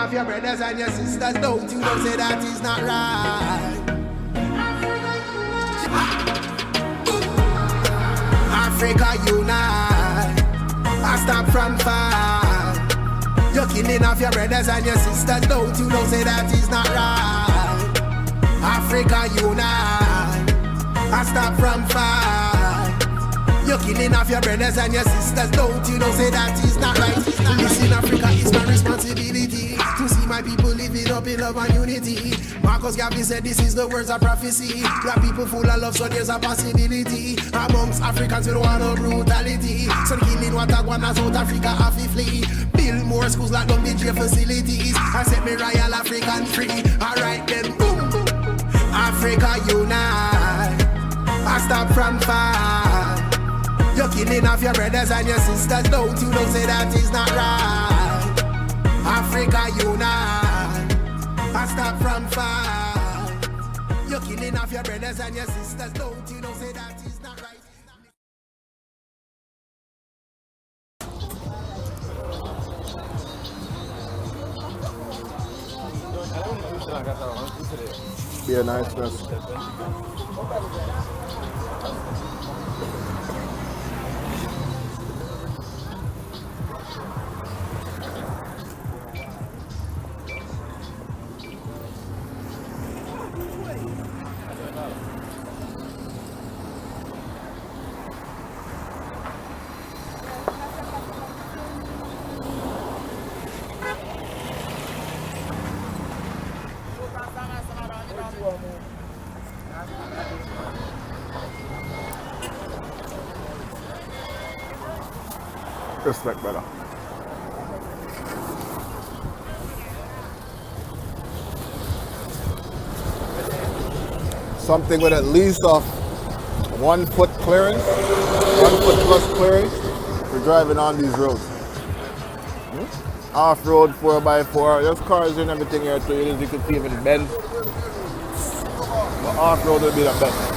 of your brothers and your sisters, don't you know say that is not right. Africa unite, I stop from fight. You're killing off your brothers and your sisters, don't you know say that is not right. Africa unite, I stop from fight. You're killing off your brothers and your sisters, don't you know say that is not right. Listen, Africa is my responsibility to see my people living up in love and unity. Marcus Garvey said this is the words of prophecy. Black people full of love, so there's a possibility. Amongst Africans we don't want no brutality. So the killing what I want South Africa have to flee. Build more schools like down the jail facilities. I set me royal African free. Alright then, boom. Africa unite, I stop from fight. You're killing off your brothers and your sisters, don't you know say that is not right. Africa unite, I stop from fight. You're killing off your brothers and your sisters, don't you know say that is not right. Be a nice person. Respect, brother. Something with at least a 1 foot clearance, 1 foot plus clearance for driving on these roads. Off-road 4x4, there's cars and everything here too, you can see even bend. But off-road will be the best.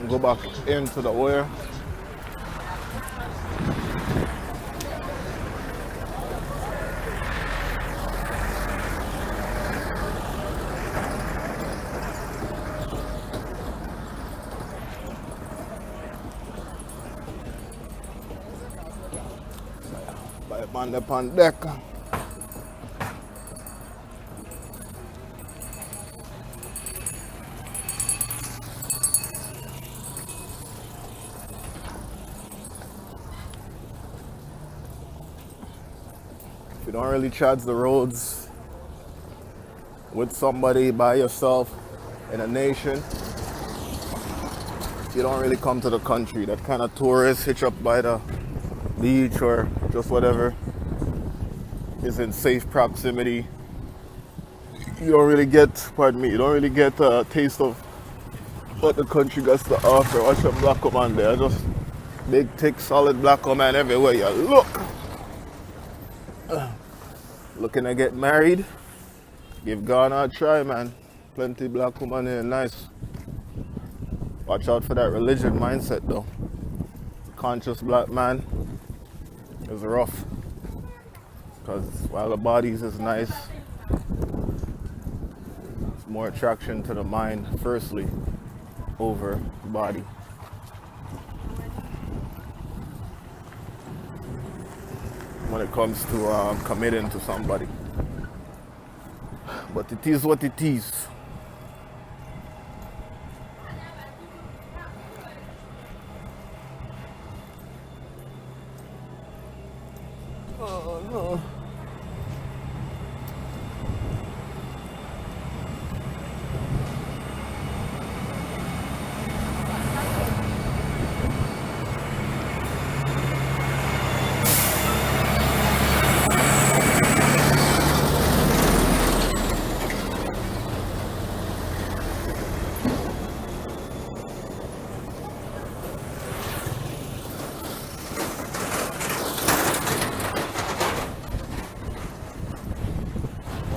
Go back into the oil. By on deck. You don't really charge the roads with somebody by yourself in a nation. You don't really come to the country. That kind of tourist hitch up by the beach or just whatever is in safe proximity. You don't really get, pardon me, you don't really get a taste of what the country got to offer. Watch a black woman there, just big, thick, solid black woman everywhere you look. Looking to get married? Give Ghana a try, man. Plenty black woman here, nice. Watch out for that religion mindset though. Conscious black man is rough. Because while the bodies is nice, it's more attraction to the mind firstly over the body. When it comes to committing to somebody. But it is what it is. Oh no.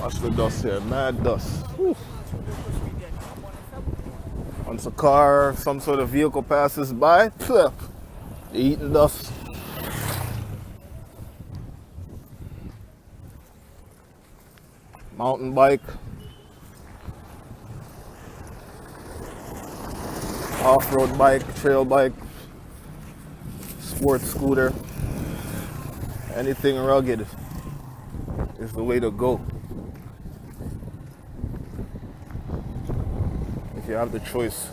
Watch the dust here, mad dust. Whew. Once a car, some sort of vehicle passes by, phew, they eating dust. Mountain bike, off-road bike, trail bike, sports scooter, anything rugged is the way to go. If you have the choice.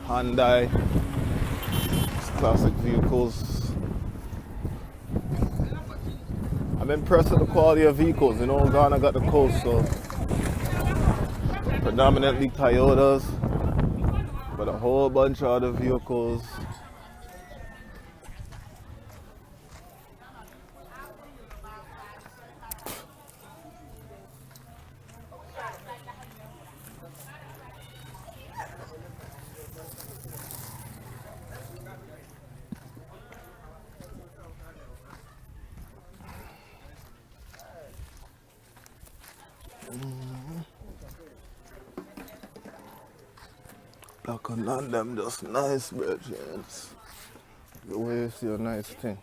Hyundai, classic vehicles. I'm impressed with the quality of vehicles. You know, Ghana got the coast, so predominantly Toyotas, but a whole bunch of other vehicles. Like a none them just nice, brethren. The way you see a nice thing.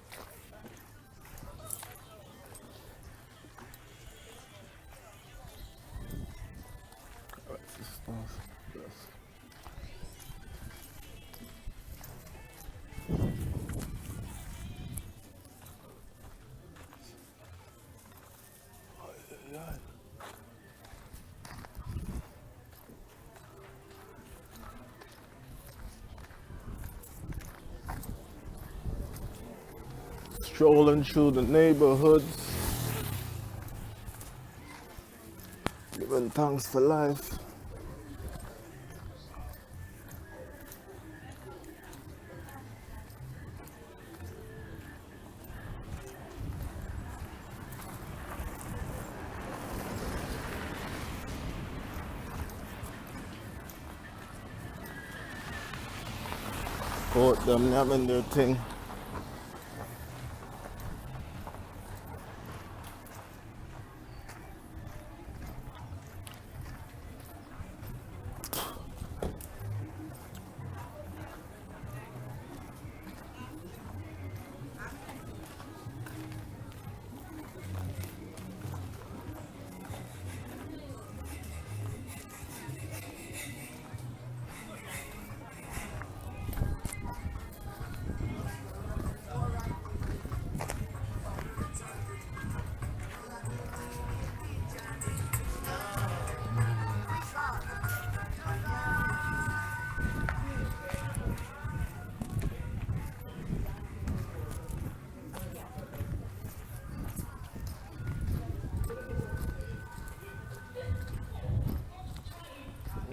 Strolling through the neighborhoods, giving thanks for life. Support them having their thing.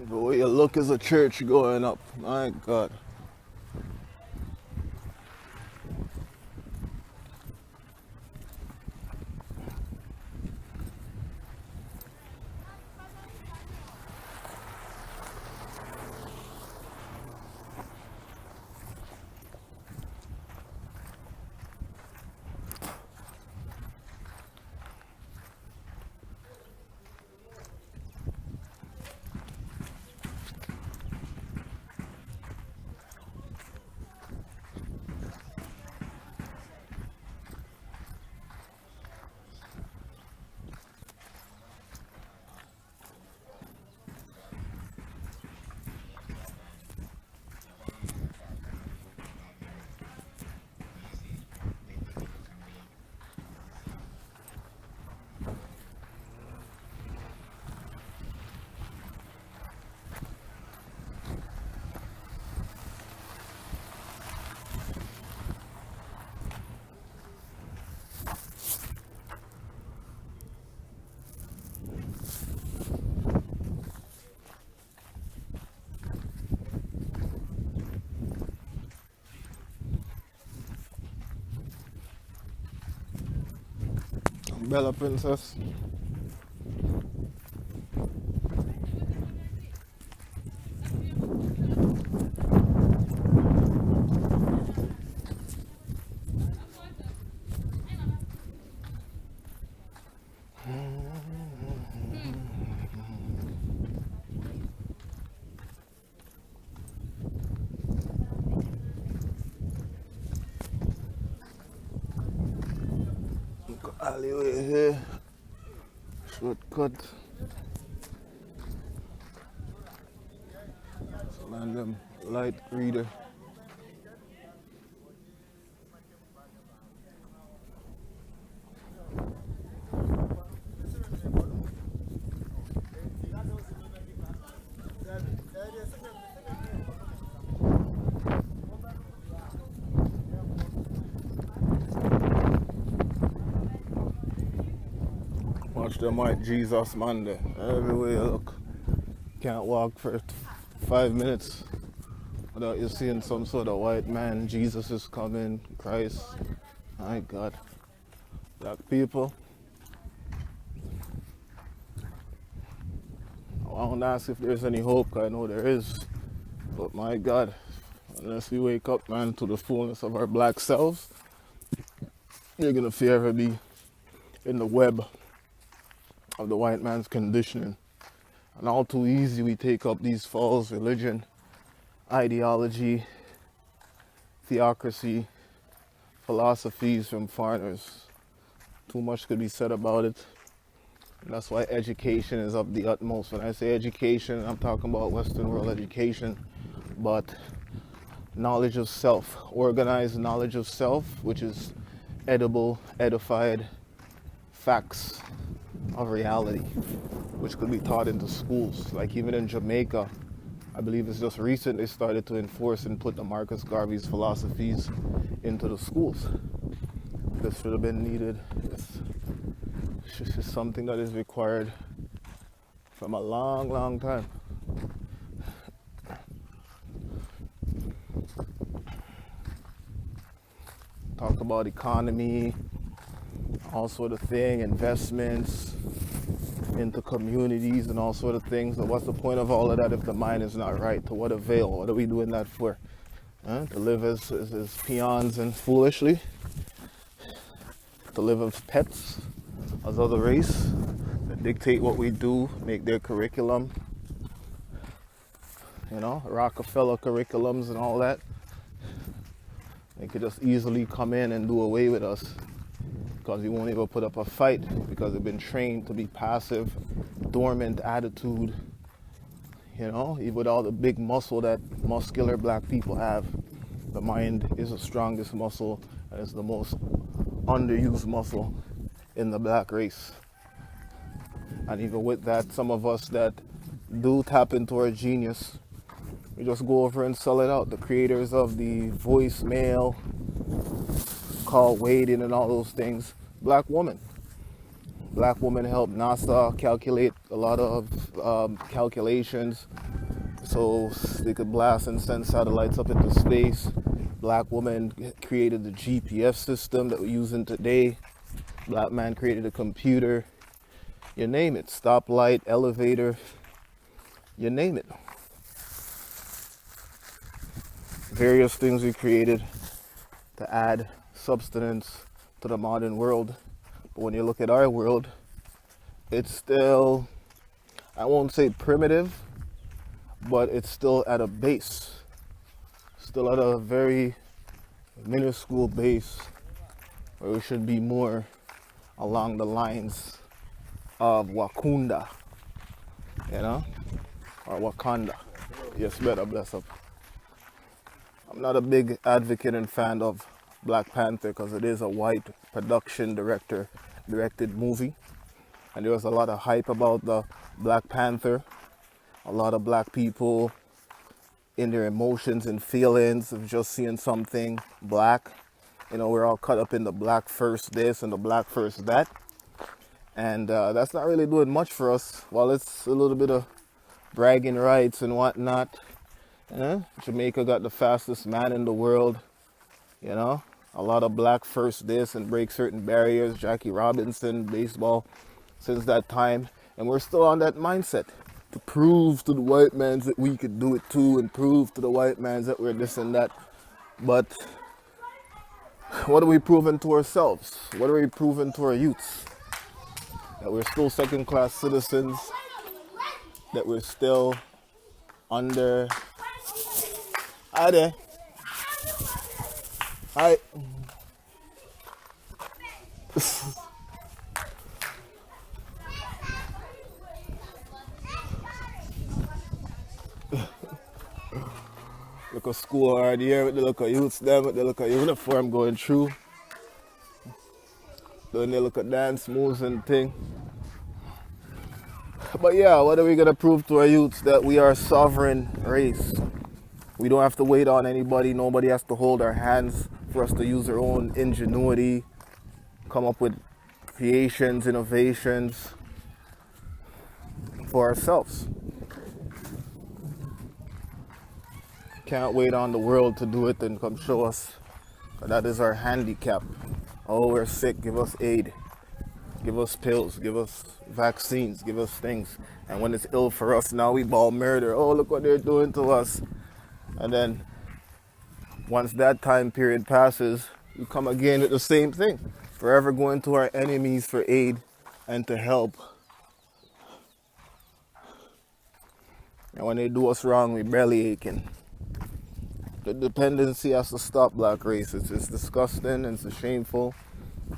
The way you look is a church going up. My God. Bella Princess. Alleyway here, shortcut. Some random light reader. Watch them white Jesus Monday. Everywhere you look. Can't walk for 5 minutes without you seeing some sort of white man. Jesus is coming. Christ. My God. Black people. I won't ask if there's any hope, 'cause I know there is. But my God, unless we wake up, man, to the fullness of our black selves, you're gonna forever be in the web of the white man's conditioning. And all too easy we take up these false religion, ideology, theocracy, philosophies from foreigners. Too much could be said about it. And that's why education is of the utmost. When I say education, I'm talking about Western world education, but knowledge of self, organized knowledge of self, which is edible, edified facts of reality, which could be taught into schools. Like even in Jamaica, I believe it's just recent they started to enforce and put the Marcus Garvey's philosophies into the schools. This should have been needed. This is something that is required from a long, long time. Talk about economy, all sort of thing, investments into communities and all sort of things. But what's the point of all of that if the mind is not right? To what avail? What are we doing that for? To live as peons and foolishly? To live as pets, as other race, that dictate what we do, make their curriculum, Rockefeller curriculums and all that. They could just easily come in and do away with us because we won't even put up a fight because they've been trained to be passive, dormant attitude. Even with all the big muscle that muscular black people have, the mind is the strongest muscle and it's the most underused muscle in the black race. And even with that, some of us that do tap into our genius, we just go over and sell it out. The creators of the voicemail, call waiting and all those things, black woman. Black woman helped NASA calculate a lot of calculations so they could blast and send satellites up into space. Black woman created the GPS system that we're using today. Black man created a computer. You name it. Stoplight, elevator, you name it. Various things we created to add substance to the modern world. But when you look at our world, it's still, I won't say primitive, but it's still at a base. Still at a very minuscule base where we should be more along the lines of Wakanda, or Wakanda. Yes, better, bless up. I'm not a big advocate and fan of Black Panther because it is a white production directed movie. And there was a lot of hype about the Black Panther. A lot of black people in their emotions and feelings of just seeing something black. We're all caught up in the black first this and the black first that. And that's not really doing much for us. While it's a little bit of bragging rights and whatnot. Jamaica got the fastest man in the world, A lot of black first this and break certain barriers. Jackie Robinson, baseball, since that time. And we're still on that mindset to prove to the white man that we could do it too, and prove to the white man that we're this and that. But what are we proving to ourselves? What are we proving to our youths? That we're still second-class citizens, that we're still under... Hi there. Hi. Look at school hard here, with the look at youths them, with the look at uniform going through. Then they look at dance moves and thing. But yeah, what are we gonna prove to our youths? That we are a sovereign race. We don't have to wait on anybody. Nobody has to hold our hands for us to use our own ingenuity, come up with creations, innovations for ourselves. Can't wait on the world to do it and come show us. That is our handicap. Oh, we're sick, give us aid. Give us pills, give us vaccines, give us things. And when it's ill for us, now we ball murder. Oh, look what they're doing to us. And then once that time period passes, we come again with the same thing. Forever going to our enemies for aid and to help. And when they do us wrong, we belly aching. The dependency has to stop, black race. It's disgusting and it's shameful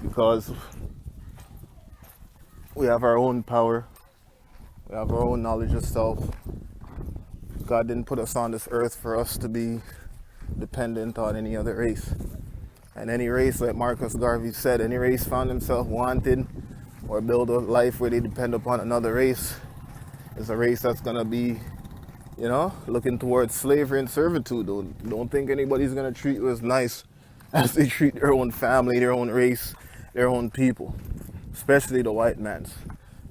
because we have our own power. We have our own knowledge of self. God didn't put us on this earth for us to be dependent on any other race. And any race, like Marcus Garvey said, any race found himself wanted or build a life where they depend upon another race is a race that's going to be, looking towards slavery and servitude. Don't think anybody's going to treat you as nice as they treat their own family, their own race, their own people, especially the white man's.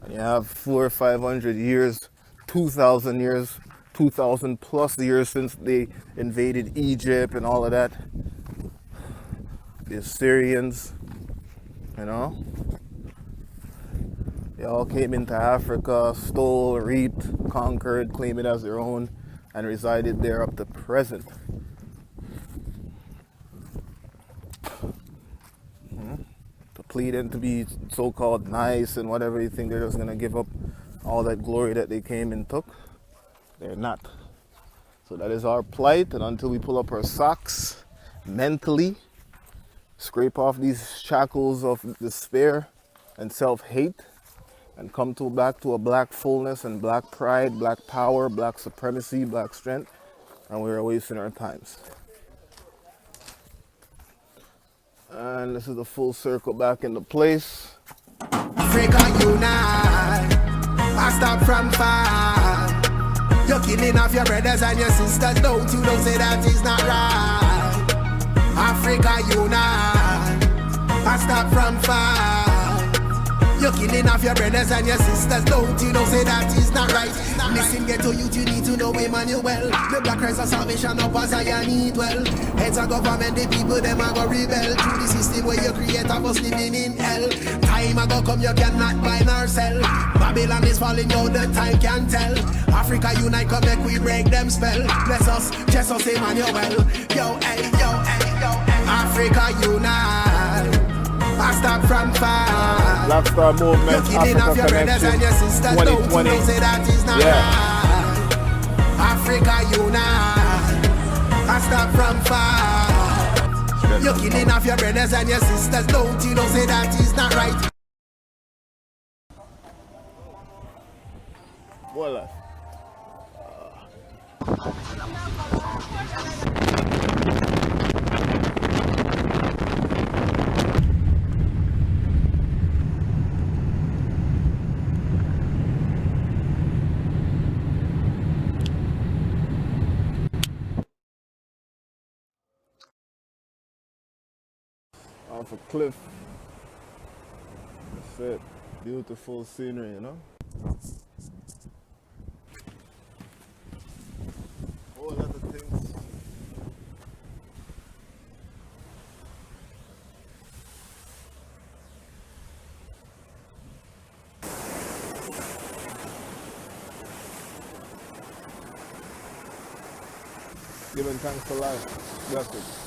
And you have 400 or 500 years, 2,000 years, 2,000 plus years since they invaded Egypt and all of that. The Assyrians, they all came into Africa, stole, reaped, conquered, claimed it as their own, and resided there up to present. To plead and to be so-called nice and whatever, you think they're just going to give up all that glory that they came and took? They're not. So that is our plight, and until we pull up our socks mentally, scrape off these shackles of despair and self-hate, and come back to a black fullness and black pride, black power, black supremacy, black strength, and we're wasting our times. And this is the full circle back into place. Africa unite, I stop from far. You're killing off your brothers and your sisters, don't you know say that is not right. Africa unite, I stop from far. You're killing off your brothers and your sisters, don't you know say that is not right. Listen, get to youth, you need to know Emmanuel. The black Christ of salvation up as I need well. Heads of government, the people them a go rebel through the system where you create of us living in hell. Time a go come, you cannot buy nor sell. Babylon is falling, now the time can tell. Africa unite, come back, we break them spell. Bless us, Jesus Emmanuel. Yo, hey, yo, hey, yo, hey. Africa unite, I stop from far. Black Star Movement, Africa Connection, 2020. Africa unite, I stop from far. You're killing off your brothers and your sisters, don't you know say that is not right. Voila. Off a cliff. That's it. Beautiful scenery, Oh, a lot of things. Giving thanks for life. Blessed.